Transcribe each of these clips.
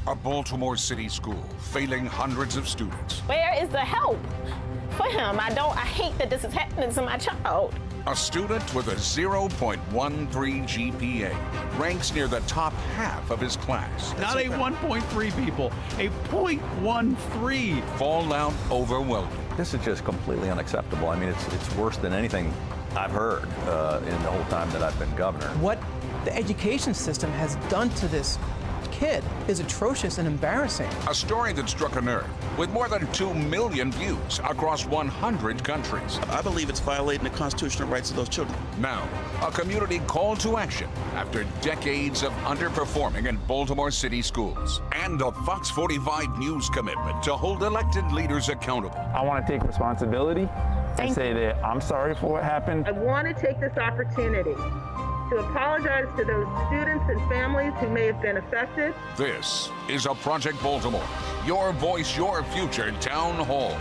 A Baltimore City school failing hundreds of students. Where is the help for him? I hate that this is happening to my child. A student with a 0.13 GPA ranks near the top half of his class. Not a 1.3, people, a 0.13. Fallout overwhelming. This is just completely unacceptable. I mean, it's worse than anything I've heard in the whole time that I've been governor. What the education system has done to this kid is atrocious and embarrassing. A story that struck a nerve with more than 2 million views across 100 countries. I believe it's violating the constitutional rights of those children. Now, a community call to action after decades of underperforming in Baltimore City schools. And a Fox 45 News commitment to hold elected leaders accountable. I want to take responsibility and say that I'm sorry for what happened. I want to take this opportunity to apologize to those students and families who may have been affected. This is a Project Baltimore, your voice, your future town hall.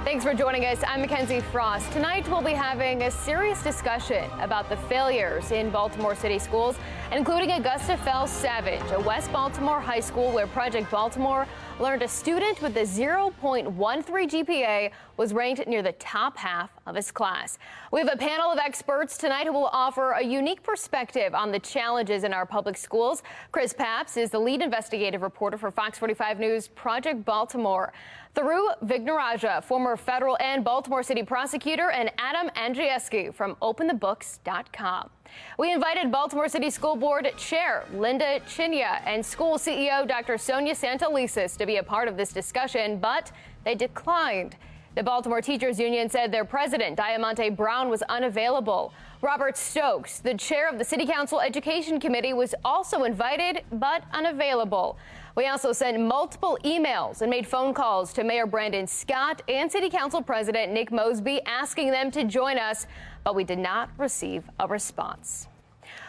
Thanks for joining us. I'm Mackenzie Frost. Tonight we'll be having a serious discussion about the failures in Baltimore City schools, including Augusta Fell Savage, a West Baltimore high school where Project Baltimore learned a student with a 0.13 GPA was ranked near the top half of his class. We have a panel of experts tonight who will offer a unique perspective on the challenges in our public schools. Chris Paps is the lead investigative reporter for Fox 45 News Project Baltimore. Thiru Vignarajah, former federal and Baltimore City prosecutor, and Adam Andrzejewski from OpenTheBooks.com. We invited Baltimore City School Board Chair Linda Chinya and school CEO Dr. Sonia Santelises to be a part of this discussion, but they declined. The Baltimore Teachers Union said their president, Diamante Brown, was unavailable. Robert Stokes, the chair of the City Council Education Committee, was also invited but unavailable. We also sent multiple emails and made phone calls to Mayor Brandon Scott and City Council President Nick Mosby asking them to join us, but we did not receive a response.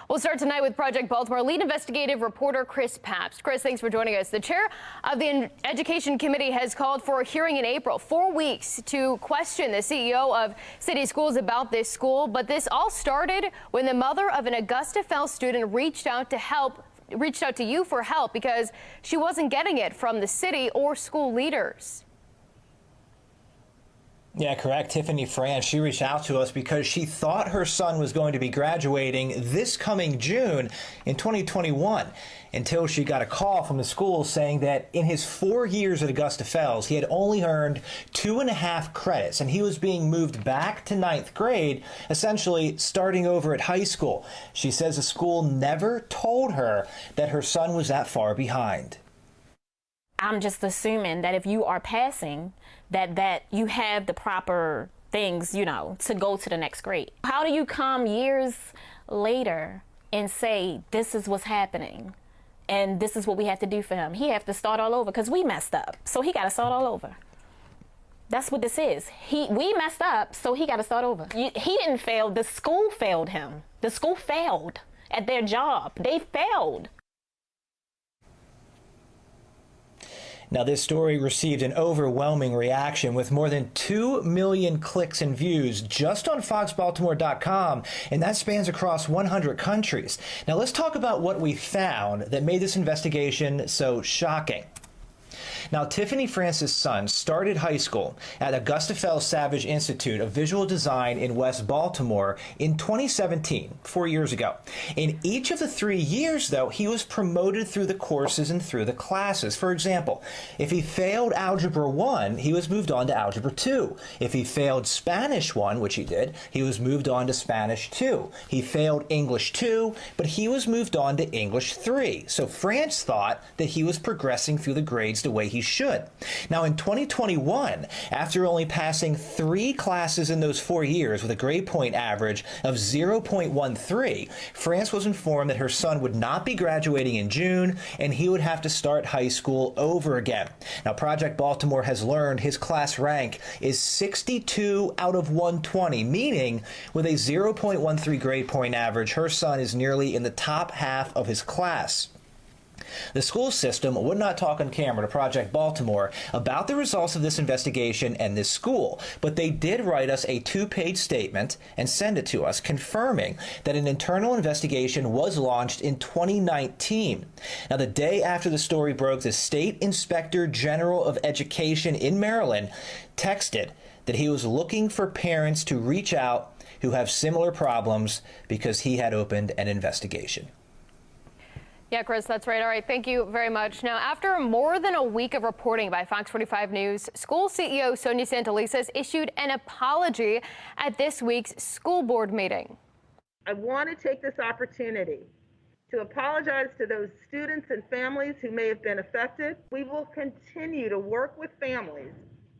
We'll start tonight with Project Baltimore lead investigative reporter Chris Paps. Chris, thanks for joining us. The chair of the Education Committee has called for a hearing in April, 4 weeks, to question the CEO of City Schools about this school. But this all started when the mother of an Augusta Fell student reached out to you for help because she wasn't getting it from the city or school leaders. Yeah, correct. Tiffany France, she reached out to us because she thought her son was going to be graduating this coming June in 2021 until she got a call from the school saying that in his 4 years at Augusta Fells, he had only earned 2.5 credits and he was being moved back to 9th grade, essentially starting over at high school. She says the school never told her that her son was that far behind. I'm just assuming that if you are passing, that you have the proper things, to go to the next grade. How do you come years later and say, this is what's happening and this is what we have to do for him? He have to start all over because we messed up. So he got to start all over. That's what this is. We messed up, so he got to start over. He didn't fail. The school failed him. The school failed at their job. They failed. Now, this story received an overwhelming reaction with more than 2 million clicks and views just on FoxBaltimore.com, and that spans across 100 countries. Now, let's talk about what we found that made this investigation so shocking. Now, Tiffany France's son started high school at Augusta Fell Savage Institute of Visual Design in West Baltimore in 2017, 4 years ago. In each of the 3 years, though, he was promoted through the courses and through the classes. For example, if he failed Algebra 1, he was moved on to Algebra 2. If he failed Spanish 1, which he did, he was moved on to Spanish 2. He failed English 2, but he was moved on to English 3. So France thought that he was progressing through the grades the way he should. Now, in 2021, after only passing 3 classes in those 4 years with a grade point average of 0.13, France was informed that her son would not be graduating in June and he would have to start high school over again. Now, Project Baltimore has learned his class rank is 62 out of 120, meaning with a 0.13 grade point average, her son is nearly in the top half of his class. The school system would not talk on camera to Project Baltimore about the results of this investigation and this school, but they did write us a 2-page statement and send it to us confirming that an internal investigation was launched in 2019. Now, the day after the story broke, the State Inspector General of Education in Maryland texted that he was looking for parents to reach out who have similar problems because he had opened an investigation. Yeah, Chris, that's right. All right, thank you very much. Now, after more than a week of reporting by Fox 45 News, school CEO Sonia Santelises issued an apology at this week's school board meeting. I want to take this opportunity to apologize to those students and families who may have been affected. We will continue to work with families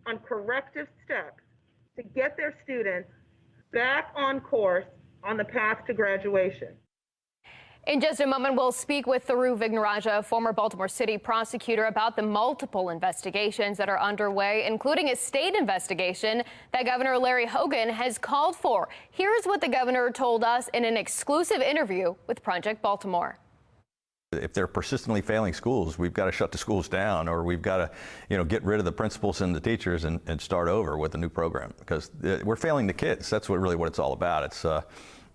on corrective steps to get their students back on course on the path to graduation. In just a moment, we'll speak with Thiru Vignarajah, former Baltimore City prosecutor, about the multiple investigations that are underway, including a state investigation that Governor Larry Hogan has called for. Here's what the governor told us in an exclusive interview with Project Baltimore. If they're persistently failing schools, we've got to shut the schools down, or we've got to, get rid of the principals and the teachers and start over with a new program, because we're failing the kids. That's what it's all about.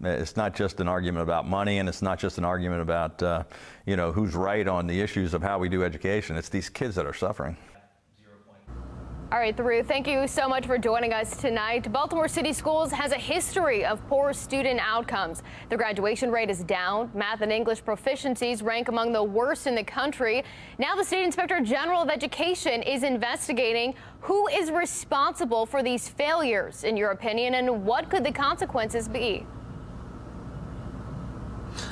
It's not just an argument about money, and it's not just an argument about, who's right on the issues of how we do education. It's these kids that are suffering. All right, Thiru, thank you so much for joining us tonight. Baltimore City Schools has a history of poor student outcomes. The graduation rate is down. Math and English proficiencies rank among the worst in the country. Now the State Inspector General of Education is investigating who is responsible for these failures, in your opinion, and what could the consequences be?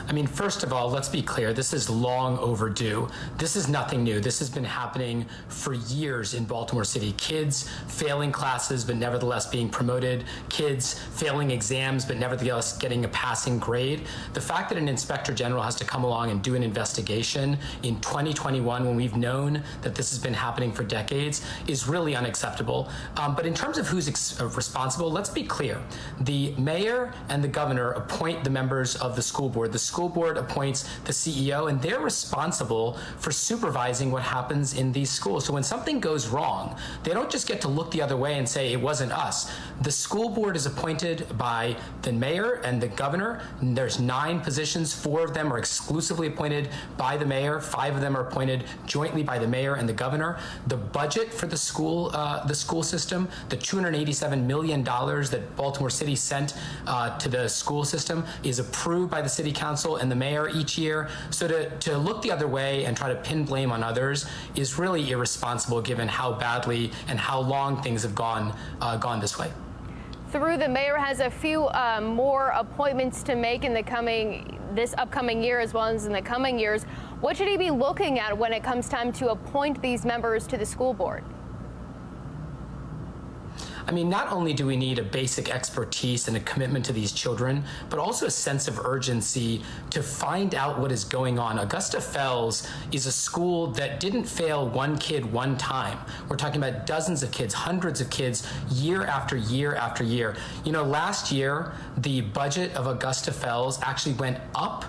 I mean, first of all, let's be clear. This is long overdue. This is nothing new. This has been happening for years in Baltimore City. Kids failing classes, but nevertheless being promoted. Kids failing exams, but nevertheless getting a passing grade. The fact that an inspector general has to come along and do an investigation in 2021, when we've known that this has been happening for decades, is really unacceptable. But in terms of who's responsible, let's be clear. The mayor and the governor appoint the members of the school board. The school board appoints the CEO, and they're responsible for supervising what happens in these schools. So when something goes wrong, they don't just get to look the other way and say it wasn't us. The school board is appointed by the mayor and the governor. And there's 9 positions. 4 of them are exclusively appointed by the mayor. 5 of them are appointed jointly by the mayor and the governor. The budget for the school system, the $287 million that Baltimore City sent to the school system, is approved by the city council and the mayor each year. So to look the other way and try to pin blame on others is really irresponsible, given how badly and how long things have gone this way. Thiru, the mayor has a few more appointments to make in this upcoming year, as well as in the coming years. What should he be looking at when it comes time to appoint these members to the school board? I mean, not only do we need a basic expertise and a commitment to these children, but also a sense of urgency to find out what is going on. Augusta Fells is a school that didn't fail one kid one time. We're talking about dozens of kids, hundreds of kids, year after year after year. Last year, the budget of Augusta Fells actually went up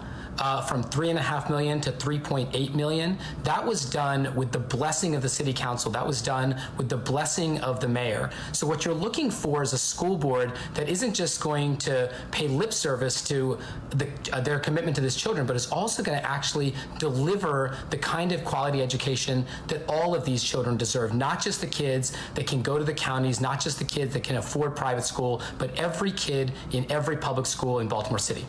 from $3.5 million to $3.8 million. That was done with the blessing of the city council. That was done with the blessing of the mayor. So what you're looking for is a school board that isn't just going to pay lip service to their commitment to these children, but is also going to actually deliver the kind of quality education that all of these children deserve. Not just the kids that can go to the counties, not just the kids that can afford private school, but every kid in every public school in Baltimore City.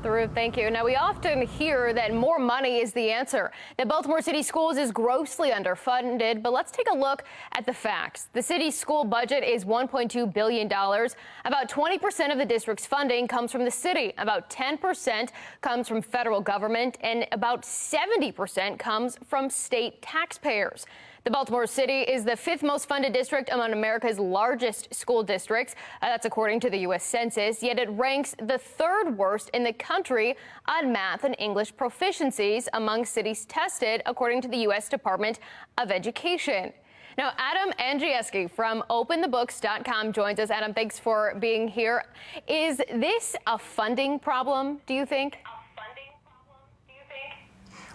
Thiru, thank you. Now, we often hear that more money is the answer, that Baltimore City Schools is grossly underfunded, but let's take a look at the facts. The city's school budget is $1.2 billion. About 20% of the district's funding comes from the city. About 10% comes from federal government, and about 70% comes from state taxpayers. The Baltimore City is the 5th most funded district among America's largest school districts. That's according to the U.S. Census, yet it ranks the 3rd worst in the country on math and English proficiencies among cities tested, according to the U.S. Department of Education. Now, Adam Andrzejewski from OpenTheBooks.com joins us. Adam, thanks for being here. Is this a funding problem, do you think?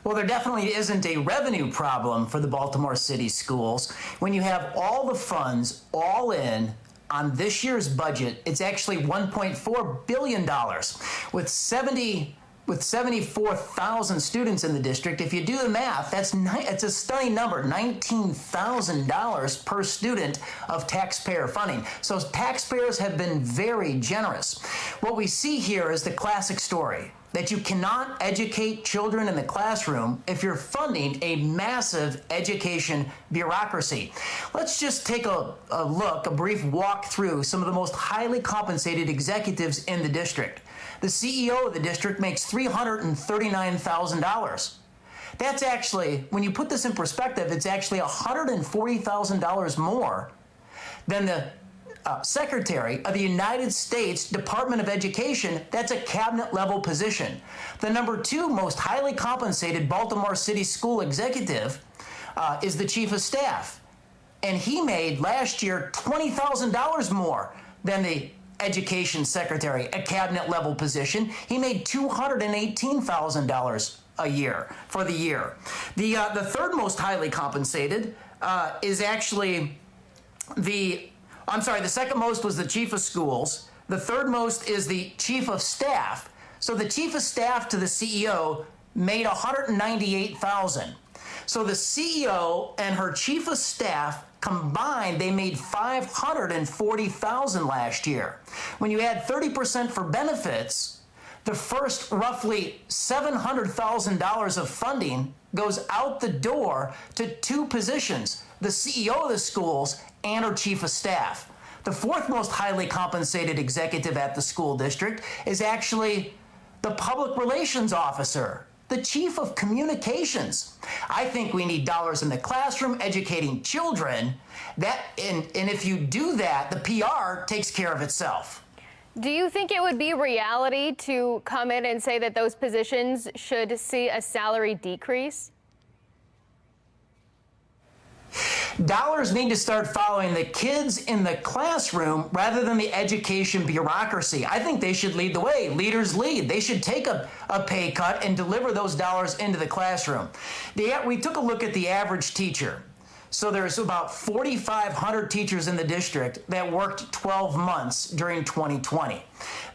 Well, there definitely isn't a revenue problem for the Baltimore City Schools. When you have all the funds all in on this year's budget, it's actually $1.4 billion. With 74,000 students in the district, if you do the math, it's a stunning number, $19,000 per student of taxpayer funding. So taxpayers have been very generous. What we see here is the classic story, that you cannot educate children in the classroom if you're funding a massive education bureaucracy. Let's just take a brief walk through some of the most highly compensated executives in the district. The CEO of the district makes $339,000. That's actually, when you put this in perspective, it's actually $140,000 more than the Secretary of the United States Department of Education. That's a cabinet level position. The number 2 most highly compensated Baltimore City School executive is the Chief of Staff. And he made last year $20,000 more than the Education Secretary, a cabinet level position. He made $218,000 a year for the year. The third most highly compensated is actually the second most was the Chief of Schools. The third most is the Chief of Staff. So the Chief of Staff to the CEO made $198,000. So the CEO and her Chief of Staff combined, they made $540,000 last year. When you add 30% for benefits, the first roughly $700,000 of funding goes out the door to 2 positions, the CEO of the schools and her Chief of Staff. The fourth most highly compensated executive at the school district is actually the Public Relations Officer, the Chief of Communications. I think we need dollars in the classroom educating children. And if you do that, the PR takes care of itself. Do you think it would be reality to come in and say that those positions should see a salary decrease? Dollars need to start following the kids in the classroom rather than the education bureaucracy. I think they should lead the way. Leaders lead. They should take a pay cut and deliver those dollars into the classroom. We took a look at the average teacher. So there's about 4,500 teachers in the district that worked 12 months during 2020.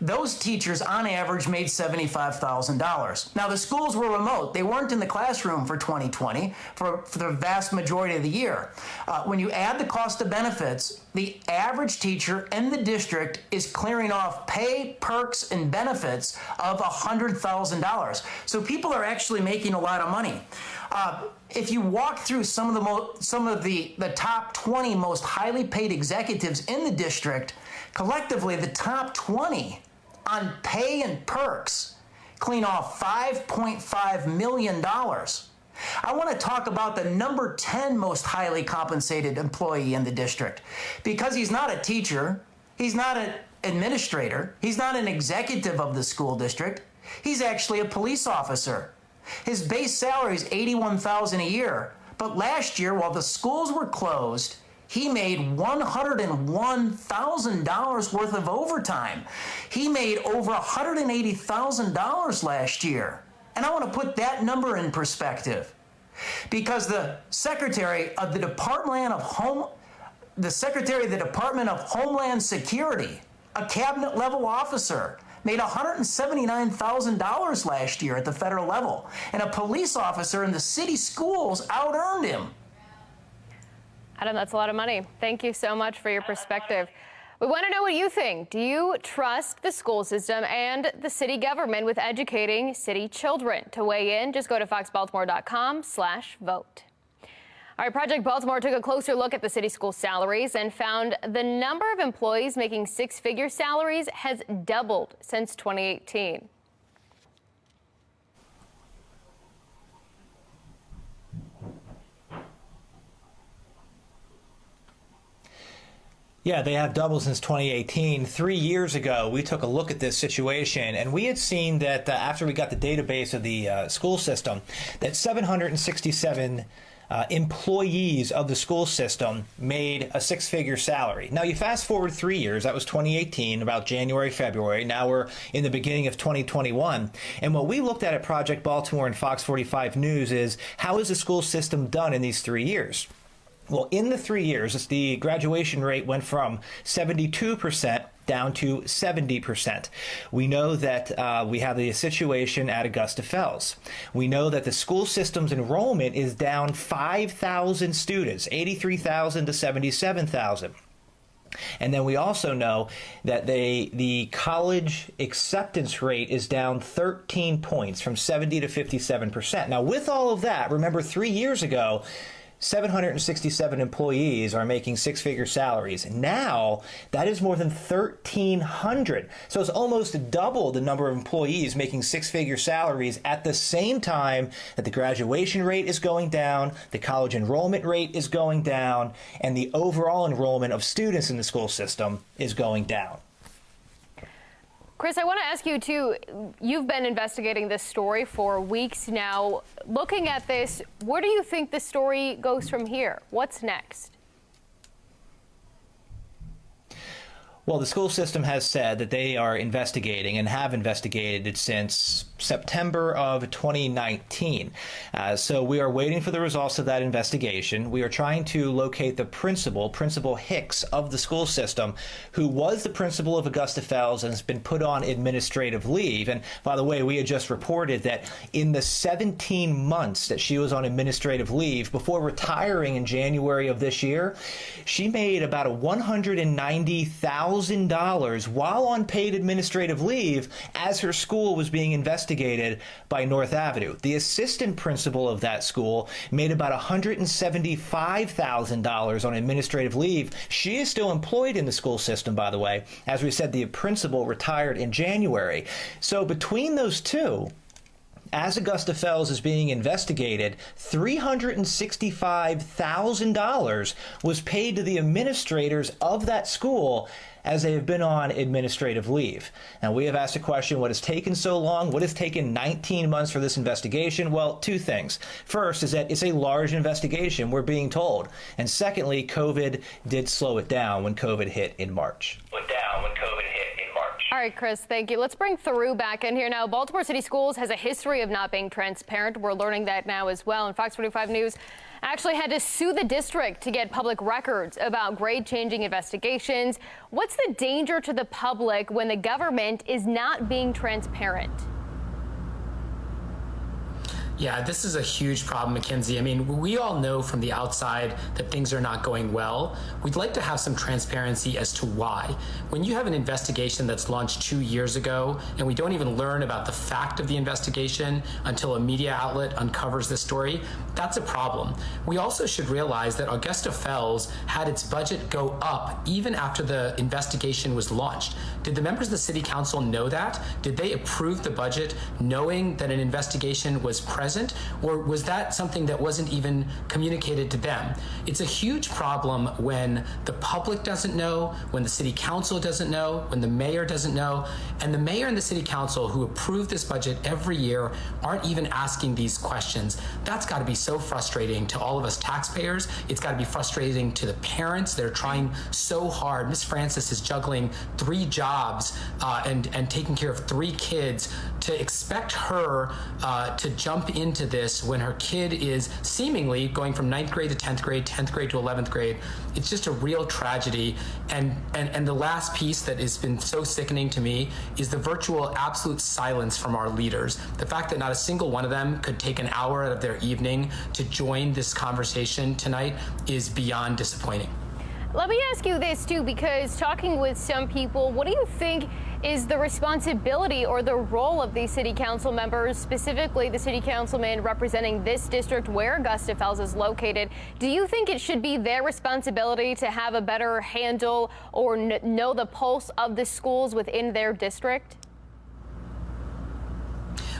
Those teachers, on average, made $75,000. Now, the schools were remote. They weren't in the classroom for 2020 for the vast majority of the year. When you add the cost of benefits, the average teacher in the district is clearing off pay, perks, and benefits of $100,000. So people are actually making a lot of money. If you walk through some of the top 20 most highly paid executives in the district, collectively the top 20 on pay and perks clean off $5.5 million. I want to talk about the number 10 most highly compensated employee in the district, because he's not a teacher, he's not an administrator, he's not an executive of the school district, he's actually a police officer. His base salary is $81,000 a year, but last year, while the schools were closed, he made $101,000 worth of overtime. He made over $180,000 last year. And I want to put that number in perspective, because the Secretary of the Department of Homeland Security, a cabinet level officer, made $179,000 last year at the federal level, and a police officer in the city schools out-earned him. Adam, that's a lot of money. Thank you so much for your perspective. We want to know what you think. Do you trust the school system and the city government with educating city children? To weigh in, just go to foxbaltimore.com/vote. All right, Project Baltimore took a closer look at the city school salaries and found the number of employees making 6-figure salaries has doubled since 2018. Yeah, they have doubled since 2018. 3 years ago, we took a look at this situation, and we had seen that after we got the database of the school system, that 767 employees of the school system made a six-figure salary. Now, you fast forward 3 years, that was 2018, about January, February. Now we're in the beginning of 2021. And what we looked at Project Baltimore and Fox 45 News is, how is the school system done in these 3 years? Well, in the 3 years, the graduation rate went from 72% down to 70%. We know that we have the situation at Augusta Fells. We know that the school system's enrollment is down 5,000 students, 83,000 to 77,000. And then we also know that the college acceptance rate is down 13 points, from 70 to 57%. Now, with all of that, remember 3 years ago, 767 employees are making six-figure salaries. Now, that is more than 1,300. So it's almost double the number of employees making six-figure salaries at the same time that the graduation rate is going down, the college enrollment rate is going down, and the overall enrollment of students in the school system is going down. Chris, I want to ask you, too, you've been investigating this story for weeks now. Looking at this, where do you think the story goes from here? What's next? Well, the school system has said that they are investigating and have investigated since September of 2019. So we are waiting for the results of that investigation. We are trying to locate the Principal Hicks of the school system, who was the principal of Augusta Fells and has been put on administrative leave. And by the way, we had just reported that in the 17 months that she was on administrative leave before retiring in January of this year, she made about $190,000 while on paid administrative leave as her school was being investigated by North Avenue. The assistant principal of that school made about $175,000 on administrative leave. She is still employed in the school system, by the way. As we said, the principal retired in January. So between those two, as Augusta Fells is being investigated, $365,000 was paid to the administrators of that school as they have been on administrative leave. Now, we have asked a question, what has taken so long? What has taken 19 months for this investigation? Well, two things. First is that it's a large investigation, we're being told. And secondly, COVID did slow it down when COVID hit in March. All right, Chris, thank you. Let's bring Thiru back in here now. Baltimore City Schools has a history of not being transparent. We're learning that now as well. And Fox 45 News actually had to sue the district to get public records about grade-changing investigations. What's the danger to the public when the government is not being transparent? Yeah, this is a huge problem, Mackenzie. I mean, we all know from the outside that things are not going well. We'd like to have some transparency as to why. When you have an investigation that's launched 2 years ago and we don't even learn about the fact of the investigation until a media outlet uncovers the story, that's a problem. We also should realize that Augusta Fells had its budget go up even after the investigation was launched. Did the members of the City Council know that? Did they approve the budget knowing that an investigation was present? Or was that something that wasn't even communicated to them? It's a huge problem when the public doesn't know, when the City Council doesn't know, when the mayor doesn't know, and the mayor and the City Council who approve this budget every year aren't even asking these questions. That's got to be so frustrating to all of us taxpayers. It's got to be frustrating to the parents. They're trying so hard. Miss Francis is juggling 3 jobs and taking care of 3 kids. To expect her to jump into this when her kid is seemingly going from 9th grade to 10th grade, 10th grade to 11th grade, it's just a real tragedy. And the last piece that has been so sickening to me is the virtual absolute silence from our leaders. The fact that not a single one of them could take an hour out of their evening to join this conversation tonight is beyond disappointing. Let me ask you this, too, because talking with some people, what do you think is the responsibility or the role of these city council members, specifically the city councilman representing this district where Augusta Fells is located? Do you think it should be their responsibility to have a better handle or know the pulse of the schools within their district?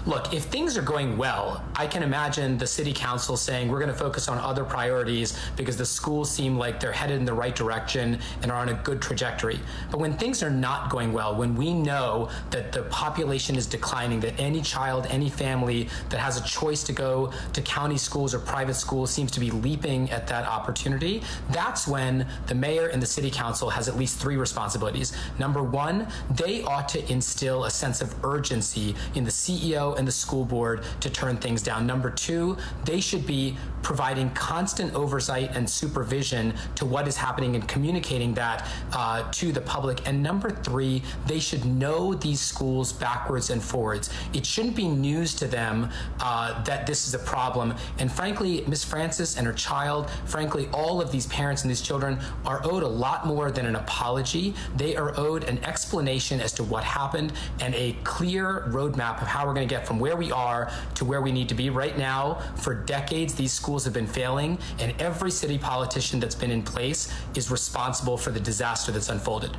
Look, if things are going well, I can imagine the city council saying we're going to focus on other priorities because the schools seem like they're headed in the right direction and are on a good trajectory. But when things are not going well, when we know that the population is declining, that any child, any family that has a choice to go to county schools or private schools seems to be leaping at that opportunity, that's when the mayor and the city council has at least three responsibilities. Number one, they ought to instill a sense of urgency in the CEO and the school board to turn things down. Number two, they should be providing constant oversight and supervision to what is happening and communicating that to the public. And number three, they should know these schools backwards and forwards. It shouldn't be news to them that this is a problem. And frankly, Ms. Francis and her child, frankly, all of these parents and these children are owed a lot more than an apology. They are owed an explanation as to what happened and a clear roadmap of how we're going to get from where we are to where we need to be. Right now, for decades, these schools have been failing, and every city politician that's been in place is responsible for the disaster that's unfolded.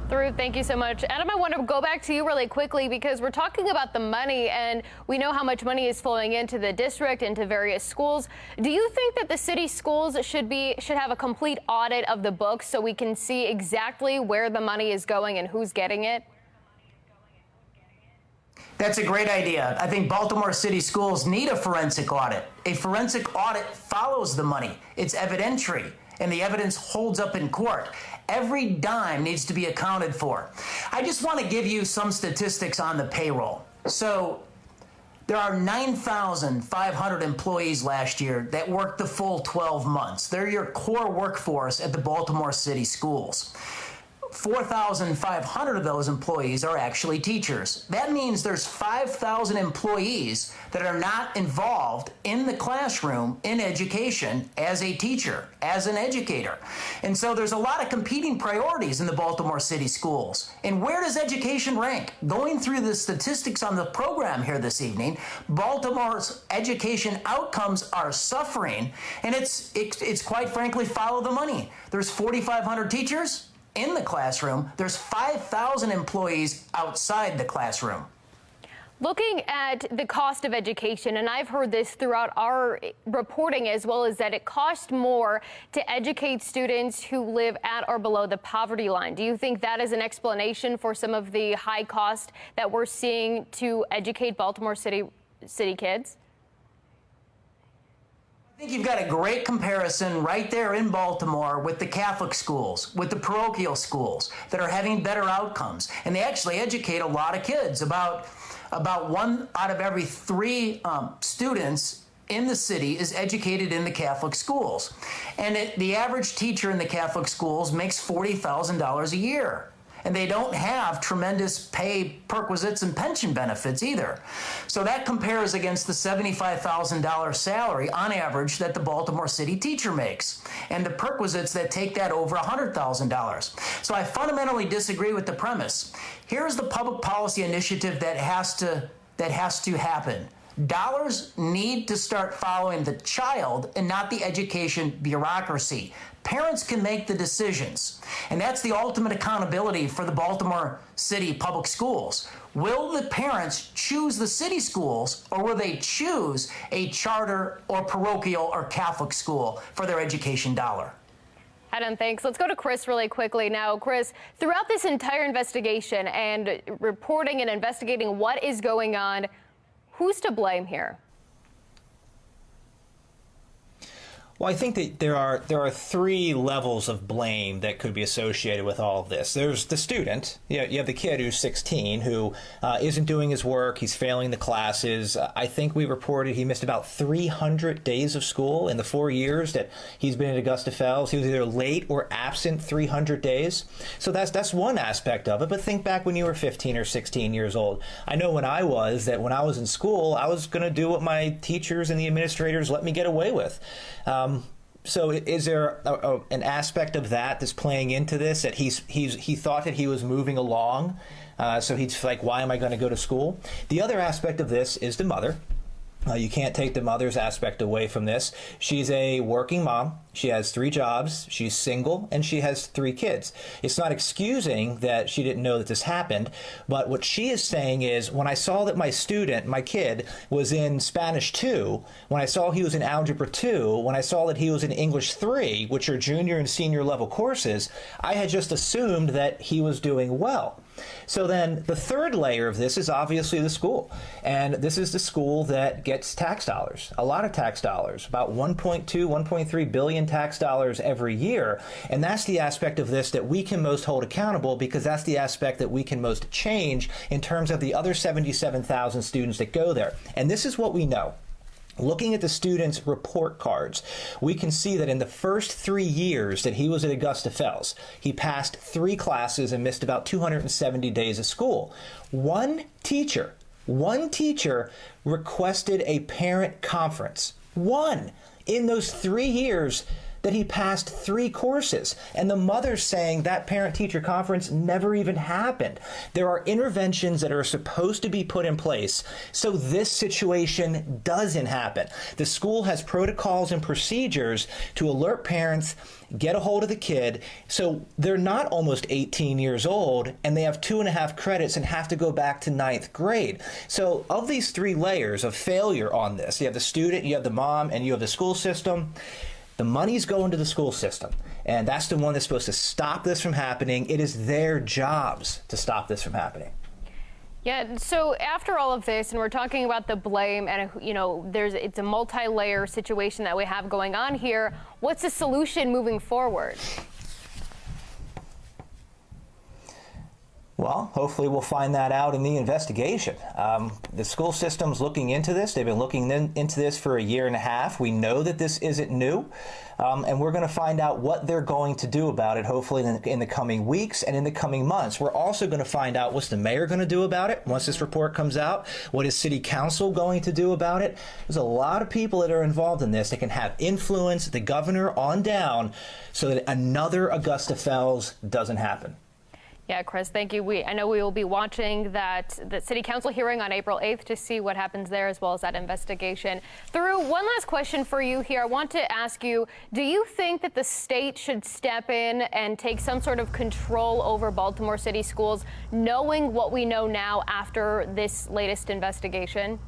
Thiru, thank you so much. Adam, I want to go back to you really quickly because we're talking about the money, and we know how much money is flowing into the district, into various schools. Do you think that the city schools should have a complete audit of the books so we can see exactly where the money is going and who's getting it? That's a great idea. I think Baltimore City Schools need a forensic audit. A forensic audit follows the money. It's evidentiary, and the evidence holds up in court. Every dime needs to be accounted for. I just want to give you some statistics on the payroll. So there are 9,500 employees last year that worked the full 12 months. They're your core workforce at the Baltimore City Schools. 4,500 of those employees are actually teachers. That means there's 5,000 employees that are not involved in the classroom in education as a teacher, as an educator. And so there's a lot of competing priorities in the Baltimore City Schools. And where does education rank? Going through the statistics on the program here this evening, Baltimore's education outcomes are suffering, and it's quite frankly follow the money. There's 4,500 teachers in the classroom. There's 5,000 employees outside the classroom. Looking at the cost of education, and I've heard this throughout our reporting as well, is that it costs more to educate students who live at or below the poverty line. Do you think that is an explanation for some of the high cost that we're seeing to educate Baltimore City kids? I think you've got a great comparison right there in Baltimore with the Catholic schools, with the parochial schools that are having better outcomes. And they actually educate a lot of kids. About 1 out of every 3 students in the city is educated in the Catholic schools. And the average teacher in the Catholic schools makes $40,000 a year. And they don't have tremendous pay perquisites and pension benefits either. So that compares against the $75,000 salary on average that the Baltimore City teacher makes, and the perquisites that take that over $100,000. So I fundamentally disagree with the premise. Here's the public policy initiative that has to happen. Dollars need to start following the child and not the education bureaucracy. Parents can make the decisions, and that's the ultimate accountability for the Baltimore City Public Schools. Will the parents choose the city schools, or will they choose a charter or parochial or Catholic school for their education dollar? Adam, thanks. Let's go to Chris really quickly now. Chris, throughout this entire investigation and reporting and investigating what is going on, who's to blame here? Well, I think that there are 3 levels of blame that could be associated with all of this. There's the student. You have the kid who's 16 who isn't doing his work. He's failing the classes. I think we reported he missed about 300 days of school in the 4 years that he's been at Augusta Fells. He was either late or absent 300 days. So that's one aspect of it. But think back when you were 15 or 16 years old. I know when I was in school, I was going to do what my teachers and the administrators let me get away with. So is there an aspect of that that's playing into this, that he thought that he was moving along, so he's like, why am I going to go to school? The other aspect of this is the mother. You can't take the mother's aspect away from this. She's a working mom. She has 3 jobs. She's single, and she has 3 kids. It's not excusing that she didn't know that this happened, but what she is saying is, when I saw that my student, my kid, was in Spanish 2, when I saw he was in Algebra 2, when I saw that he was in English 3, which are junior and senior level courses, I had just assumed that he was doing well. So then the third layer of this is obviously the school. And this is the school that gets tax dollars, a lot of tax dollars, about 1.2, 1.3 billion tax dollars every year. And that's the aspect of this that we can most hold accountable, because that's the aspect that we can most change in terms of the other 77,000 students that go there. And this is what we know. Looking at the students' report cards, we can see that in the first 3 years that he was at Augusta Fells, he passed 3 classes and missed about 270 days of school. One teacher requested a parent conference. One in those 3 years that he passed 3 courses. And the mother's saying that parent-teacher conference never even happened. There are interventions that are supposed to be put in place so this situation doesn't happen. The school has protocols and procedures to alert parents, get a hold of the kid, so they're not almost 18 years old and they have 2.5 credits and have to go back to 9th grade. So of these 3 layers of failure on this, you have the student, you have the mom, and you have the school system. The money's going to the school system, and that's the one that's supposed to stop this from happening. It is their jobs to stop this from happening. Yeah, so after all of this, and we're talking about the blame, and it's a multi-layer situation that we have going on here, what's the solution moving forward? Well, hopefully we'll find that out in the investigation. The school system's looking into this. They've been looking into this for 1.5 years. We know that this isn't new, and we're going to find out what they're going to do about it, hopefully in the coming weeks and in the coming months. We're also going to find out what's the mayor going to do about it once this report comes out. What is city council going to do about it? There's a lot of people that are involved in this that can have influence, the governor on down, so that another Augusta Fells doesn't happen. Yeah, Chris, thank you. I know we will be watching the city council hearing on April 8th to see what happens there, as well as that investigation. Thiru, one last question for you here. I want to ask you, do you think that the state should step in and take some sort of control over Baltimore City schools, knowing what we know now after this latest investigation?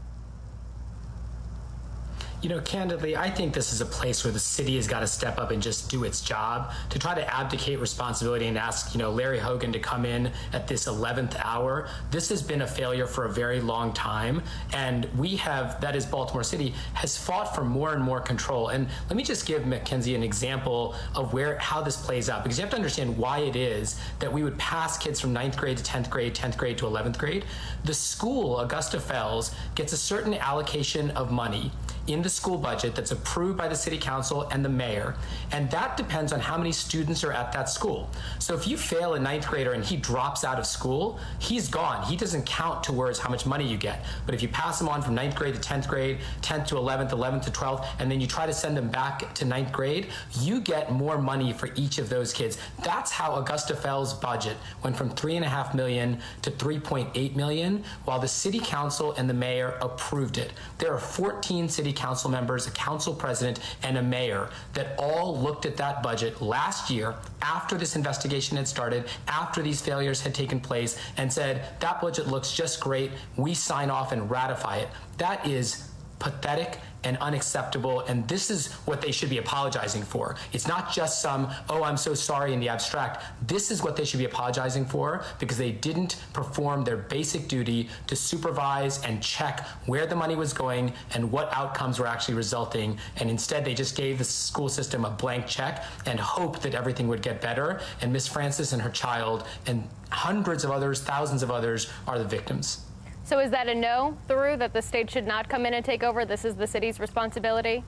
You know, candidly, I think this is a place where the city has got to step up and just do its job. To try to abdicate responsibility and ask, Larry Hogan to come in at this 11th hour, this has been a failure for a very long time. And that is Baltimore City, has fought for more and more control. And let me just give Mackenzie an example of how this plays out, because you have to understand why it is that we would pass kids from 9th grade to 10th grade, 10th grade to 11th grade. The school, Augusta Fells, gets a certain allocation of money in the school budget that's approved by the city council and the mayor, and that depends on how many students are at that school. So if you fail a 9th grader and he drops out of school, he's gone. He doesn't count towards how much money you get. But if you pass him on from 9th grade to 10th grade, 10th to 11th, 11th to 12th, and then you try to send them back to 9th grade, you get more money for each of those kids. That's how Augusta Fells' budget went from $3.5 million to $3.8 million, while the city council and the mayor approved it. There are 14 city council members, a council president, and a mayor that all looked at that budget last year after this investigation had started, after these failures had taken place, and said, that budget looks just great, we sign off and ratify it. That is pathetic and unacceptable, and this is what they should be apologizing for. It's not just some, oh, I'm so sorry in the abstract. This is what they should be apologizing for, because they didn't perform their basic duty to supervise and check where the money was going and what outcomes were actually resulting, and instead they just gave the school system a blank check and hoped that everything would get better, and Miss Francis and her child and hundreds of others, thousands of others are the victims. So is that a no, Thiru, that the state should not come in and take over? This is the city's responsibility?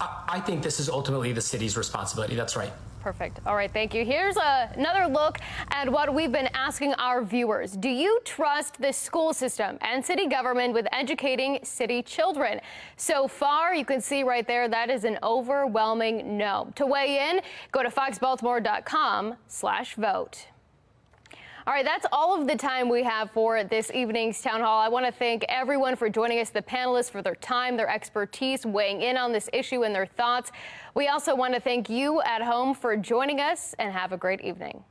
I think this is ultimately the city's responsibility. That's right. Perfect. All right, thank you. Here's another look at what we've been asking our viewers. Do you trust the school system and city government with educating city children? So far, you can see right there, that is an overwhelming no. To weigh in, go to foxbaltimore.com/vote. All right, that's all of the time we have for this evening's Town Hall. I want to thank everyone for joining us, the panelists for their time, their expertise, weighing in on this issue and their thoughts. We also want to thank you at home for joining us, and have a great evening.